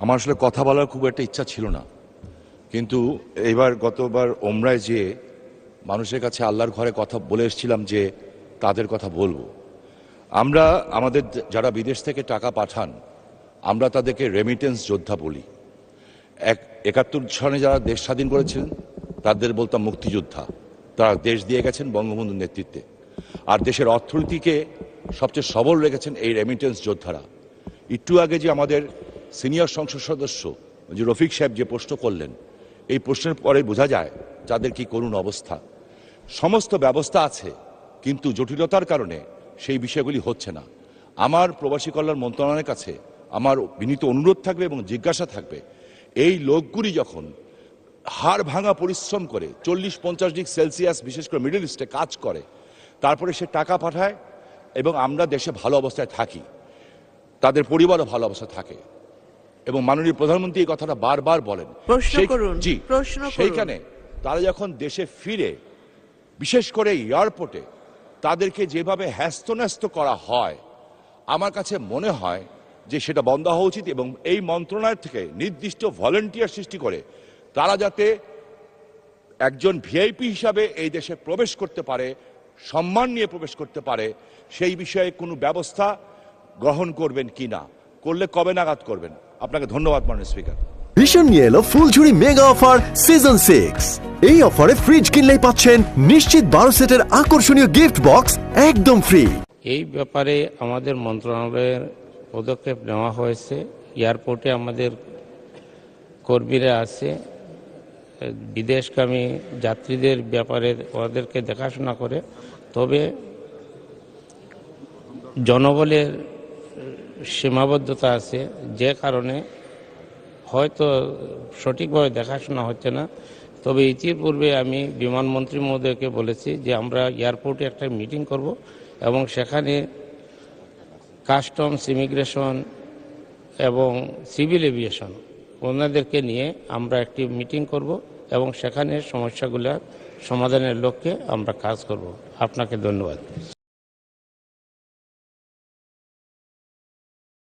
আমার আসলে কথা বলার খুব একটা ইচ্ছা ছিল না, কিন্তু গতবার ওমরায় যেয়ে মানুষের কাছে আল্লাহর ঘরে কথা বলে এসেছিলাম যে তাদের কথা বলবো। আমরা আমাদের যারা বিদেশ থেকে টাকা পাঠান, আমরা তাদেরকে রেমিটেন্স যোদ্ধা বলি। 71 সনে যারা দেশ স্বাধীন করেছিলেন তাদের বলতাম মুক্তিযোদ্ধা। তারা দেশ দিয়ে গেছেন বঙ্গবন্ধুর নেতৃত্বে, আর দেশের অর্থনীতিকে সবচেয়ে সবল রেখেছেন এই রেমিটেন্স যোদ্ধারা। একটু আগে যে আমাদের সিনিয়র সংসদ সদস্য যে রফিক সাহেব যে প্রশ্ন করলেন, এই প্রশ্নের পরে বোঝা যায় যাদের কি করুণ অবস্থা। সমস্ত ব্যবস্থা আছে, কিন্তু জটিলতার কারণে সেই বিষয়গুলি হচ্ছে না। আমার প্রবাসী কল্যাণ মন্ত্রণালয়ের কাছে আমার বিনীত অনুরোধ থাকবে এবং জিজ্ঞাসা থাকবে, এই লোকগুলি যখন হাড় ভাঙা পরিশ্রম করে 40-50 ডিগ্রি সেলসিয়াস বিশেষ করে মিডল ইস্টে কাজ করে, তারপরে সে টাকা পাঠায় এবং আমরা দেশে ভালো অবস্থায় থাকি, তাদের পরিবারও ভালো অবস্থায় থাকে। এবং মাননীয় প্রধানমন্ত্রী এই কথাটা বারবার বলেন। সেইখানে তারা যখন দেশে ফিরে, বিশেষ করে এয়ারপোর্টে তাদেরকে যেভাবে হ্যাস্তন্যস্ত করা হয়, আমার কাছে মনে হয় যে সেটা বন্ধ হওয়া উচিত এবং এই মন্ত্রণালয় থেকে নির্দিষ্ট ভলেন্টিয়ার সৃষ্টি করে তারা যাতে একজন ভিআইপি হিসাবে এই দেশে প্রবেশ করতে পারে, সম্মান নিয়ে প্রবেশ করতে পারে, সেই বিষয়ে কোনো ব্যবস্থা গ্রহণ করবেন কিনা, করলে কবে নাগাদ করবেন? আপনাকে ধন্যবাদ মাননীয় স্পিকার। ভীষণ নিয়ে এলো ফুলঝুরি মেগা অফার সিজন 6। এই অফারে ফ্রিজ কিনলেই পাচ্ছেন নিশ্চিত 12 সেটের আকর্ষণীয় গিফট বক্স একদম ফ্রি। এই ব্যাপারে আমাদের মন্ত্রণালয়ের পদক্ষেপ নেওয়া হয়েছে। এয়ারপোর্টে আমাদের কর্মীরা আছে, বিদেশগামী যাত্রীদের ব্যাপারে ওদেরকে দেখাশোনা করে। তবে জনবলের সীমাবদ্ধতা আছে, যে কারণে হয়তো সঠিকভাবে দেখাশোনা হচ্ছে না। তবে ইতিপূর্বে আমি বিমানমন্ত্রী মহোদয়কে বলেছি যে আমরা এয়ারপোর্টে একটা মিটিং করব এবং সেখানে কাস্টমস, ইমিগ্রেশন এবং সিভিল এভিয়েশন ওনাদেরকে নিয়ে আমরা একটি মিটিং করব এবং সেখানে সমস্যাগুলো সমাধানের লক্ষ্যে আমরা কাজ করব। আপনাকে ধন্যবাদ।